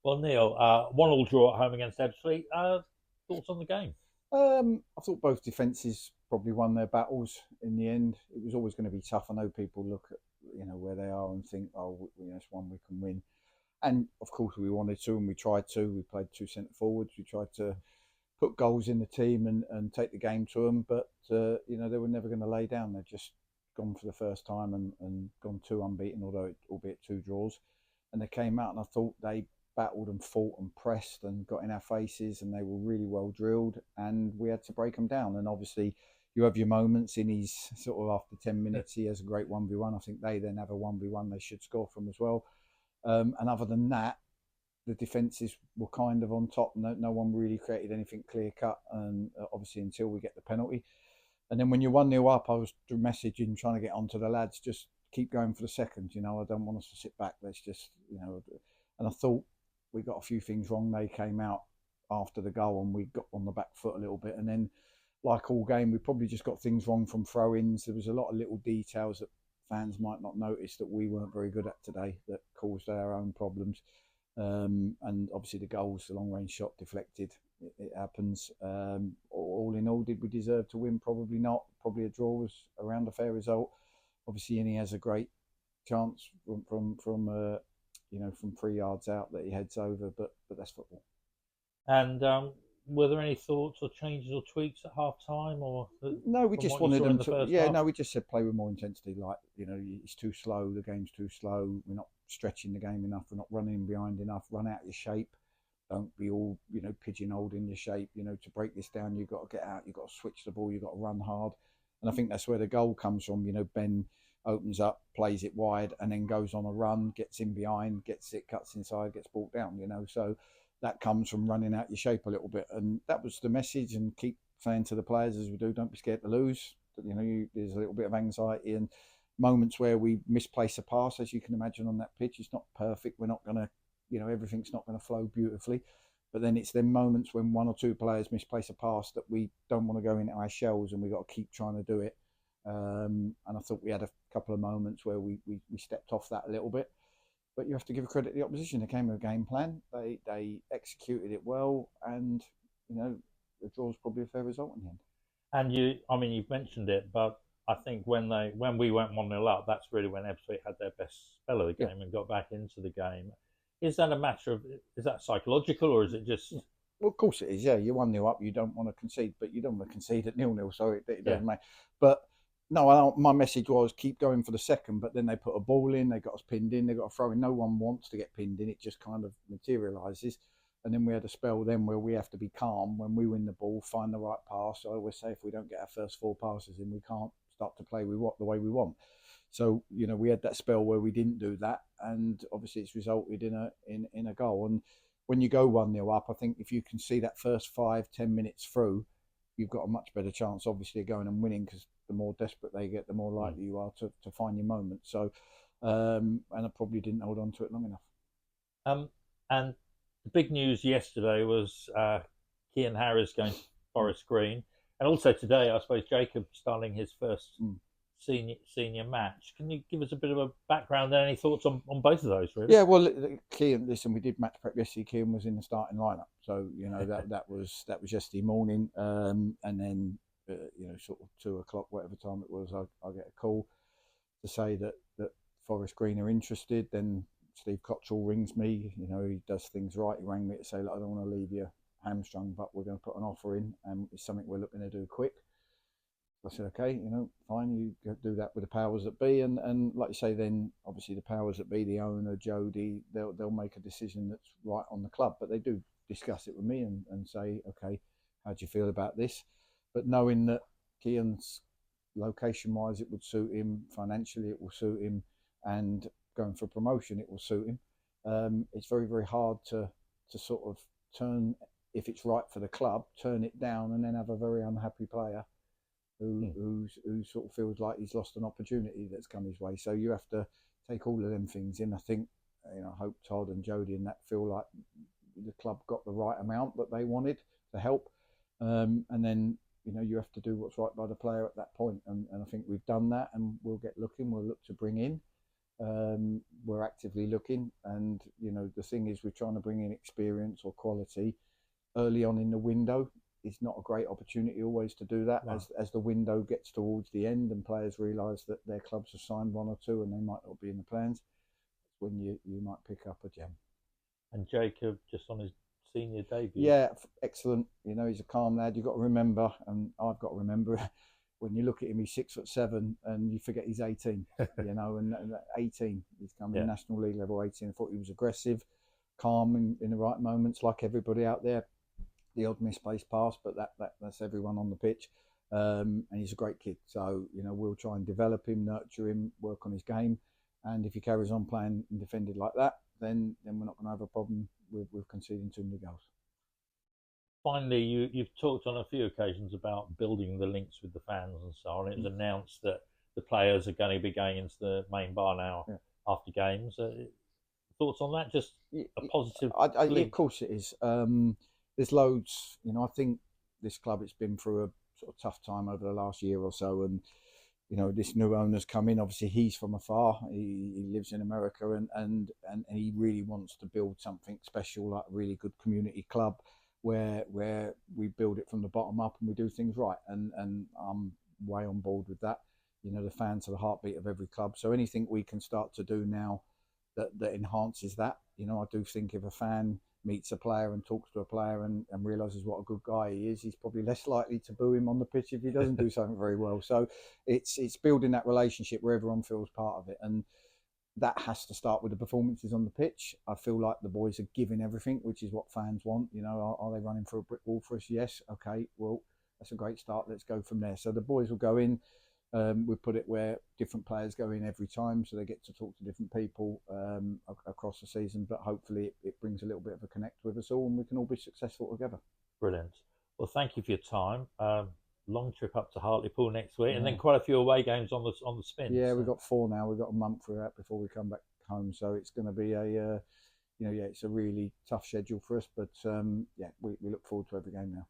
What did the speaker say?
Well, Neil, 1-1 draw at home against Ebbsfleet. Thoughts on the game? I thought both defences probably won their battles in the end. It was always going to be tough. I know people look at where they are and think, oh, it's one we can win. And of course, we wanted to, and we tried to. We played two centre forwards. We tried to put goals in the team and take the game to them. But they were never going to lay down. They'd just gone for the first time and gone two unbeaten, albeit two draws. And they came out, and I thought they battled and fought and pressed and got in our faces, and they were really well drilled. And we had to break them down. And obviously, you have your moments in his sort of after 10 minutes. He has a great 1v1. I think they then have a 1v1 they should score from as well. And other than that, the defences were kind of on top. No one really created anything clear cut, and obviously until we get the penalty. And then when you're 1-0 up, I was messaging, trying to get onto the lads, just keep going for the second. I don't want us to sit back. Let's just. And I thought we got a few things wrong. They came out after the goal, and we got on the back foot a little bit. And then, like all game, we probably just got things wrong from throw-ins. There was a lot of little details that fans might not notice that we weren't very good at today that caused our own problems. And obviously the goals, the long range shot deflected. It happens. All in all, did we deserve to win? Probably not. Probably a draw was around a fair result. Obviously, Innie has a great chance from 3 yards out that he heads over, but that's football. And were there any thoughts or changes or tweaks at half time, or No, we from just what you wanted saw in them the to. first Yeah, half? no, we just said play with more intensity. Like it's too slow. The game's too slow. We're not stretching the game enough. We're not running behind enough. Run out your shape. Don't be all pigeonholed in your shape. To break this down, you've got to get out. You've got to switch the ball. You've got to run hard. And I think that's where the goal comes from. Ben opens up, plays it wide, and then goes on a run, gets in behind, gets it, cuts inside, gets brought down. So that comes from running out your shape a little bit, and that was the message. And keep saying to the players as we do, don't be scared to lose. There's a little bit of anxiety and moments where we misplace a pass, as you can imagine on that pitch. It's not perfect. We're not going to, everything's not going to flow beautifully. But then it's them moments when one or two players misplace a pass that we don't want to go into our shells, and we've got to keep trying to do it. And I thought we had a couple of moments where we stepped off that a little bit. But you have to give credit to the opposition. They came with a game plan. They executed it well, and the draw's probably a fair result in the end. And I mean, you've mentioned it, but I think when we went 1-0 up, that's really when Ebbsfleet had their best spell of the Yeah. game and got back into the game. Is that a matter of, is that psychological, or is it just, Well, of course it is. Yeah, you're 1-0 up. You don't want to concede, but you don't want to concede at 0-0. So it yeah? doesn't matter. But no, my message was keep going for the second. But then they put a ball in. They got us pinned in. They got a throw in. No one wants to get pinned in. It just kind of materialises. And then we had a spell then where we have to be calm when we win the ball, find the right pass. I always say if we don't get our first four passes in, we can't start to play the way we want. So we had that spell where we didn't do that, and obviously it's resulted in a goal. And when you go 1-0 up, I think if you can see that first 5-10 minutes through, you've got a much better chance, obviously, of going and winning, because the more desperate they get, the more Mm. likely you are to find your moment. So, and I probably didn't hold on to it long enough. Um, and the big news yesterday was Cian Harris going to Mm, Forest Green, and also today, I suppose Jacob starting his first mm. senior match. Can you give us a bit of a background and any thoughts on both of those, really? Yeah, well, Cian, listen, we did match prep yesterday. Cian was in the starting lineup, so that was yesterday morning, and then sort of 2 o'clock, whatever time it was, I get a call to say that Forest Green are interested. Then Steve Cottrell rings me. He does things right. He rang me to say, look, I don't want to leave you hamstrung, but we're going to put an offer in, and it's something we're looking to do quick. I said, okay, fine, you do that with the powers that be, and like you say, then obviously the powers that be, the owner, Jody, they'll make a decision that's right on the club, but they do discuss it with me and say, okay, how do you feel about this? But knowing that Cian's location-wise, it would suit him, financially, it will suit him, and going for promotion, it will suit him. It's very, very hard to sort of turn, if it's right for the club, turn it down and then have a very unhappy player Hmm. who sort of feels like he's lost an opportunity that's come his way. So you have to take all of them things in. I think I hope Todd and Jody and that feel like the club got the right amount that they wanted to help, and then you have to do what's right by the player at that point. And I think we've done that, and we'll get looking. We'll look to bring in. We're actively looking, and the thing is, we're trying to bring in experience or quality early on in the window. It's not a great opportunity always to do that. Right. As the window gets towards the end and players realise that their clubs have signed one or two and they might not be in the plans, it's when you might pick up a gem. And Jacob just on his senior debut. Yeah, excellent. He's a calm lad. You've got to remember, and I've got to remember, when you look at him, he's 6'7", and you forget he's 18. And 18, he's come in National League level 18. I thought he was aggressive, calm in the right moments, like everybody out there. The odd misplaced pass, but that's everyone on the pitch. And he's a great kid. So we'll try and develop him, nurture him, work on his game. And if he carries on playing and defended like that, then we're not going to have a problem with conceding too many goals. Finally, you've talked on a few occasions about building the links with the fans and so on. It was announced that the players are going to be going into the main bar now after games. Thoughts on that? Just a positive link? Of course it is. There's loads. I think this club, it's been through a sort of tough time over the last year or so, and this new owner's come in. Obviously, he's from afar. He lives in America, and he really wants to build something special, like a really good community club, where we build it from the bottom up and we do things right. And I'm way on board with that. The fans are the heartbeat of every club. So anything we can start to do now that enhances that. I do think if a fan meets a player and talks to a player and realises what a good guy he is, he's probably less likely to boo him on the pitch if he doesn't do something very well. So it's building that relationship where everyone feels part of it, and that has to start with the performances on the pitch. I feel like the boys are giving everything, which is what fans want. Are they running for a brick wall for us? Yes. Okay, well, that's a great start. Let's go from there. So the boys will go in. We put it where different players go in every time, so they get to talk to different people across the season. But hopefully it brings a little bit of a connect with us all, and we can all be successful together. Brilliant. Well, thank you for your time. Long trip up to Hartlepool next week, and then quite a few away games on the spin. Yeah, we've got 4 now. We've got a month for that before we come back home, so it's going to be it's a really tough schedule for us. But we look forward to every game now.